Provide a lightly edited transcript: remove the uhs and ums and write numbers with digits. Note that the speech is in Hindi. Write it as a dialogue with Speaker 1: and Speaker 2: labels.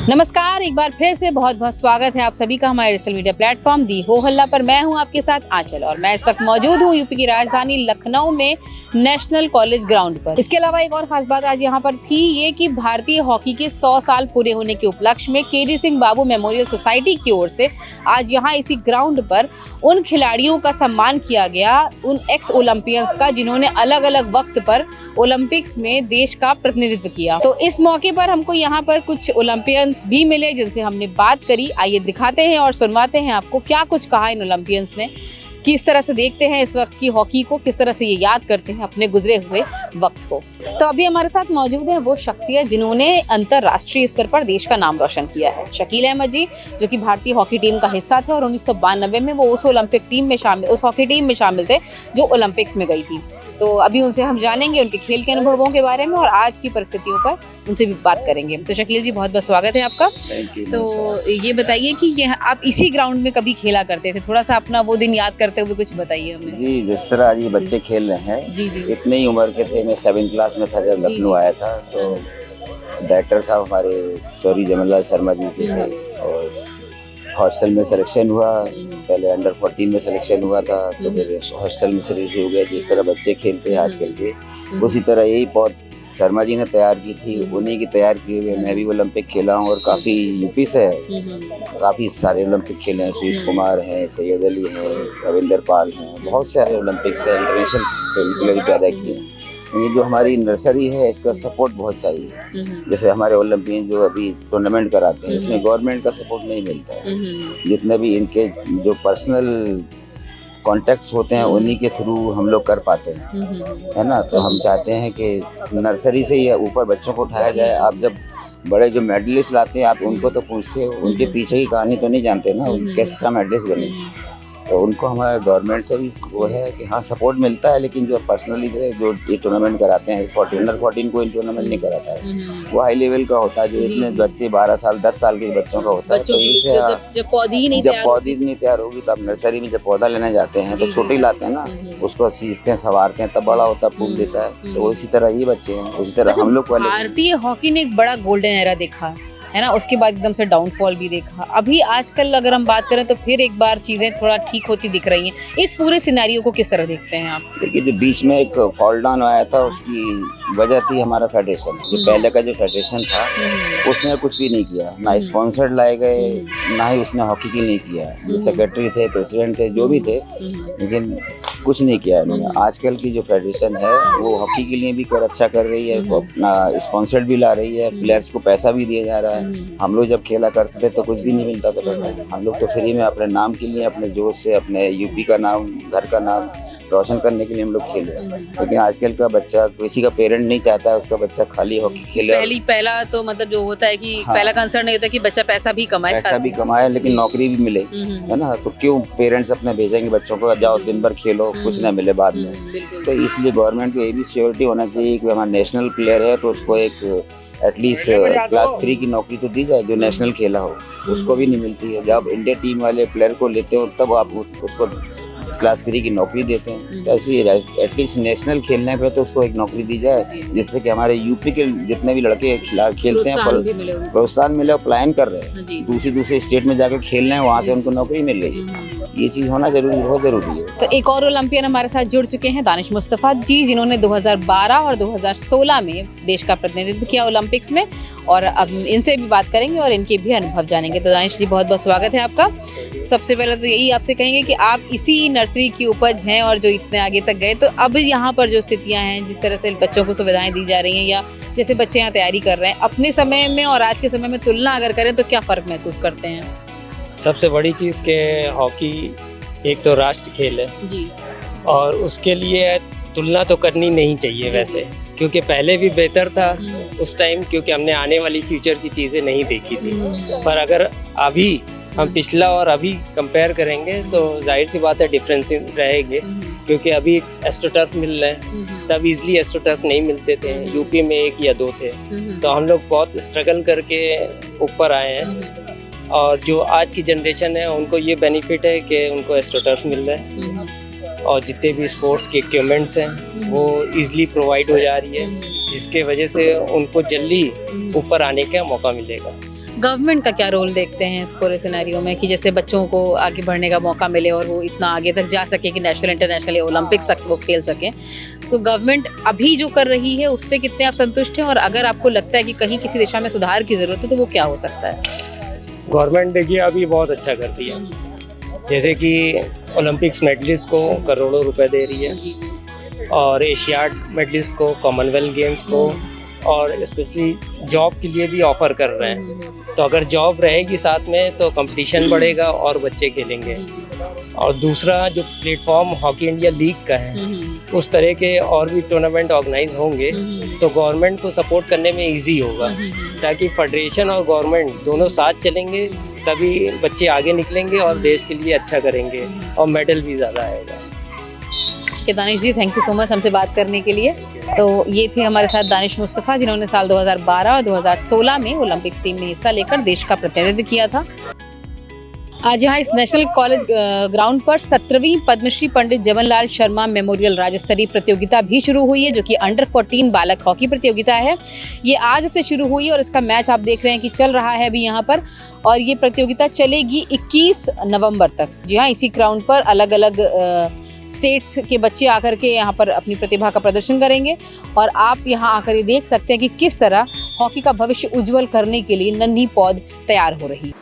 Speaker 1: नमस्कार, एक बार फिर से बहुत बहुत स्वागत है आप सभी का हमारे सोशल मीडिया प्लेटफॉर्म दी हो हल्ला पर। मैं हूं आपके साथ आंचल और मैं इस वक्त मौजूद हूं यूपी की राजधानी लखनऊ में नेशनल कॉलेज ग्राउंड पर। इसके अलावा एक और खास बात आज यहां पर थी ये कि भारतीय हॉकी के 100 साल पूरे होने के उपलक्ष्य में केडी सिंह बाबू मेमोरियल सोसाइटी की ओर से आज यहाँ इसी ग्राउंड पर उन खिलाड़ियों का सम्मान किया गया, उन एक्स ओलंपियंस का जिन्होंने अलग अलग वक्त पर ओलंपिक्स में देश का प्रतिनिधित्व किया। तो इस मौके पर हमको यहाँ पर कुछ ओलंपियंस भी मिले जिनसे हमने बात करी। आइए दिखाते हैं और सुनवाते हैं आपको क्या कुछ कहा इन ओलंपियंस ने, किस तरह से देखते हैं इस वक्त की हॉकी को, किस तरह से ये याद करते हैं अपने गुजरे हुए वक्त को। तो अभी हमारे साथ मौजूद है वो शख्सियत जिन्होंने अंतर्राष्ट्रीय स्तर पर देश का नाम रोशन किया है। शकील अहमद जी, जो कि भारतीय हॉकी टीम का हिस्सा थे और 1992 में वो उस हॉकी टीम में शामिल थे जो ओलंपिक्स में गई थी। तो अभी उनसे हम जानेंगे उनके खेल के अनुभवों के बारे में और आज की परिस्थितियों पर उनसे भी बात करेंगे। तो शकील जी, बहुत बहुत स्वागत है आपका। तो ये बताइए कि ये आप इसी ग्राउंड में कभी खेला करते थे, थोड़ा सा अपना वो दिन याद करते हुए कुछ बताइए हमें।
Speaker 2: जी, जिस तरह आज ये बच्चे खेल रहे हैं,
Speaker 1: जी जी,
Speaker 2: इतनी ही उम्र के थे। मैं 7th क्लास में था जब लखनऊ आया था। तो डायरेक्टर साहब हमारे सॉरी जमनलाल शर्मा जी से थे और हॉस्टल में सिलेक्शन हुआ। पहले अंडर 14 में सिलेक्शन हुआ था, तो फिर हॉस्टल में सिलेक्शन हो गया। जिस तरह बच्चे खेलते हैं आजकल के, उसी तरह यही बहुत शर्मा जी ने तैयार की थी, उन्हीं की तैयार की हुई मैं भी ओलंपिक खेला हूँ और काफ़ी यूपी से है, काफ़ी सारे ओलंपिक खेले हैं। सुजीत कुमार हैं, सैयद अली हैं, रविंदर पाल हैं, बहुत सारे ओलंपिक्स हैं, इंटरनेशनल प्लेयर पैदा किए हैं। ये जो हमारी नर्सरी है इसका सपोर्ट बहुत चाहिए। जैसे हमारे ओलंपियन जो अभी टूर्नामेंट कराते हैं, इसमें गवर्नमेंट का सपोर्ट नहीं मिलता है। जितने भी इनके जो पर्सनल कॉन्टेक्ट्स होते हैं उन्हीं के थ्रू हम लोग कर पाते हैं, है ना। तो हम चाहते हैं कि नर्सरी से ही ऊपर बच्चों को उठाया जाए। आप जब बड़े जो मेडलिस्ट लाते हैं आप उनको तो पूछते हो, उनके पीछे की कहानी तो नहीं जानते ना, किस तरह मेडलिस्ट बने। तो उनको हमारे गवर्नमेंट से भी वो है कि हाँ सपोर्ट मिलता है, लेकिन जो पर्सनली जो ये टूर्नामेंट कराते हैं, अंडर 14 कोई टूर्नामेंट नहीं कराता है, वो हाई लेवल का होता है। जो इतने बच्चे 12 साल 10 साल के बच्चों का होता है। तो इसे
Speaker 1: जब पौधी नहीं
Speaker 2: तैयार होगी तो आप नर्सरी में जब पौधा लेने जाते हैं तो छोटे ही लाते हैं ना, उसको सींचते हैं, संवारते हैं, तब बड़ा होता है, फूल देता है। तो इसी तरह ये बच्चे हैं, उसी तरह हम लोग
Speaker 1: भारतीय हॉकी ने एक बड़ा गोल्डन एरा देखा है ना, उसके बाद एकदम से डाउनफॉल भी देखा। अभी आजकल अगर हम बात करें तो फिर एक बार चीजें थोड़ा ठीक होती दिख रही हैं। इस पूरे सिनेरियो को किस तरह देखते हैं आप?
Speaker 2: देखिए, जो बीच में एक फॉल डाउन आया था उसकी वजह थी हमारा फेडरेशन। जो पहले का जो फेडरेशन था उसने कुछ भी नहीं किया, ना स्पॉन्सर्ड लाए गए, ना ही उसने हॉकी के लिए किया। जो सेक्रेटरी थे, प्रेसिडेंट थे, जो भी थे, लेकिन कुछ नहीं किया इन्होंने। आजकल की जो फेडरेशन है वो हॉकी के लिए भी अच्छा कर रही है, अपना स्पॉन्सर्ड भी ला रही है, प्लेयर्स को पैसा भी दिया जा रहा है। हम लोग जब खेला करते थे तो कुछ भी नहीं मिलता था पैसा। हम लोग तो फ्री में अपने नाम के लिए, अपने जोश से, अपने यूपी का नाम, घर का नाम रोशन करने के लिए हम लोग खेले। लेकिन आजकल का बच्चा, किसी का पेरेंट नहीं चाहता है उसका बच्चा खाली हॉकी खेले।
Speaker 1: पहला तो मतलब जो होता है कि पहला कंसर्न नहीं होता कि बच्चा पैसा भी कमाए, लेकिन नौकरी भी मिले, है ना। तो क्यों पेरेंट्स अपने भेजेंगे बच्चों को, जाओ दिन भर खेलो, कुछ ना मिले बाद में। तो इसलिए गवर्नमेंट को ये भी श्योरिटी होना चाहिए कि हमारा नेशनल प्लेयर है तो उसको एक एटलीस्ट क्लास 3 की नौकरी तो दी जाए। जो नेशनल खेला हो उसको भी नहीं मिलती है। जब इंडिया टीम वाले प्लेयर को लेते हो तब आप उसको क्लास 3 की नौकरी देते हैं। तो ऐसे एटलीस्ट नेशनल खेलने पे तो उसको एक नौकरी दी जाए, जिससे कि हमारे यूपी के जितने भी लड़के खेलते हैं प्रोत्साहन मिले और प्लान कर रहे हैं, दूसरी स्टेट में जाकर खेल रहे हैं, वहाँ से उनको नौकरी मिल रही। ये चीज़ होना बहुत ज़रूरी है। तो एक और ओलंपियन हमारे साथ जुड़ चुके हैं, दानिश मुस्तफा जी, जिन्होंने 2012 और 2016 में देश का प्रतिनिधित्व किया ओलंपिक्स में। और अब इनसे भी बात करेंगे और इनके भी अनुभव जानेंगे। तो दानिश जी, बहुत बहुत स्वागत है आपका। सबसे पहले तो यही आपसे कहेंगे कि आप इसी नर्सरी की उपज हैं और जो इतने आगे तक गए, तो अब यहाँ पर जो स्थितियाँ हैं, जिस तरह से बच्चों को सुविधाएं दी जा रही हैं या जैसे बच्चे यहाँ तैयारी कर रहे हैं, अपने समय में और आज के समय में तुलना अगर करें तो क्या फ़र्क महसूस करते हैं?
Speaker 3: सबसे बड़ी चीज़ के हॉकी एक तो राष्ट्र खेल है
Speaker 1: जी, और
Speaker 3: उसके लिए तुलना तो करनी नहीं चाहिए वैसे, क्योंकि पहले भी बेहतर था उस टाइम, क्योंकि हमने आने वाली फ्यूचर की चीज़ें नहीं देखी थी। पर अगर अभी हम पिछला और अभी कंपेयर करेंगे तो जाहिर सी बात है डिफरेंस रहेंगे, क्योंकि अभी एस्ट्रोटर्फ मिल रहे हैं, तब इजली एस्ट्रोटर्फ नहीं मिलते थे। यूपी में 1 या 2 थे, तो हम लोग बहुत स्ट्रगल करके ऊपर आए हैं। और जो आज की जनरेशन है उनको ये बेनिफिट है कि उनको एस्ट्रोटर्फ मिल रहा है और जितने भी स्पोर्ट्स के इक्विपमेंट्स हैं वो इजीली प्रोवाइड हो जा रही है, जिसके वजह से उनको जल्दी ऊपर आने का मौका मिलेगा।
Speaker 1: गवर्नमेंट का क्या रोल देखते हैं इस पूरे सिनेरियो में कि जैसे बच्चों को आगे बढ़ने का मौका मिले और वो इतना आगे तक जा सके कि नेशनल इंटरनेशनल ओलंपिक्स तक वो खेल सकें, तो गवर्नमेंट अभी जो कर रही है उससे कितने आप संतुष्ट हैं, और अगर आपको लगता है कि कहीं किसी दिशा में सुधार की ज़रूरत है तो वो क्या हो सकता है?
Speaker 3: गवर्नमेंट देखिए अभी बहुत अच्छा कर रही है, जैसे कि ओलंपिक्स मेडलिस्ट को करोड़ों रुपए दे रही है, और एशियाड मेडलिस्ट को, कॉमनवेल्थ गेम्स को, और स्पेशली जॉब के लिए भी ऑफर कर रहे हैं। तो अगर जॉब रहेगी साथ में तो कंपटीशन बढ़ेगा और बच्चे खेलेंगे। और दूसरा जो प्लेटफॉर्म हॉकी इंडिया लीग का है, उस तरह के और भी टूर्नामेंट ऑर्गेनाइज होंगे तो गवर्नमेंट को सपोर्ट करने में इजी होगा, ताकि फेडरेशन और गवर्नमेंट दोनों साथ चलेंगे तभी बच्चे आगे निकलेंगे और देश के लिए अच्छा करेंगे और मेडल भी ज़्यादा आएगा।
Speaker 1: दानिश जी, थैंक यू सो मच हमसे बात करने के लिए। तो ये थे हमारे साथ दानिश मुस्तफ़ा, जिन्होंने साल 2012 और 2016 में ओलंपिक्स टीम में हिस्सा लेकर देश का प्रतिनिधित्व किया था। आज यहाँ इस नेशनल कॉलेज ग्राउंड पर 17वीं पद्मश्री पंडित जमनलाल शर्मा मेमोरियल राज्य स्तरीय प्रतियोगिता भी शुरू हुई है, जो कि अंडर 14 बालक हॉकी प्रतियोगिता है। ये आज से शुरू हुई और इसका मैच आप देख रहे हैं कि चल रहा है अभी यहाँ पर, और ये प्रतियोगिता चलेगी 21 नवंबर तक। जी हाँ, इसी ग्राउंड पर अलग अलग स्टेट्स के बच्चे आकर के यहाँ पर अपनी प्रतिभा का प्रदर्शन करेंगे, और आप यहाँ आकर ये देख सकते हैं कि किस तरह हॉकी का भविष्य उज्जवल करने के लिए नन्ही पौध तैयार हो रही है।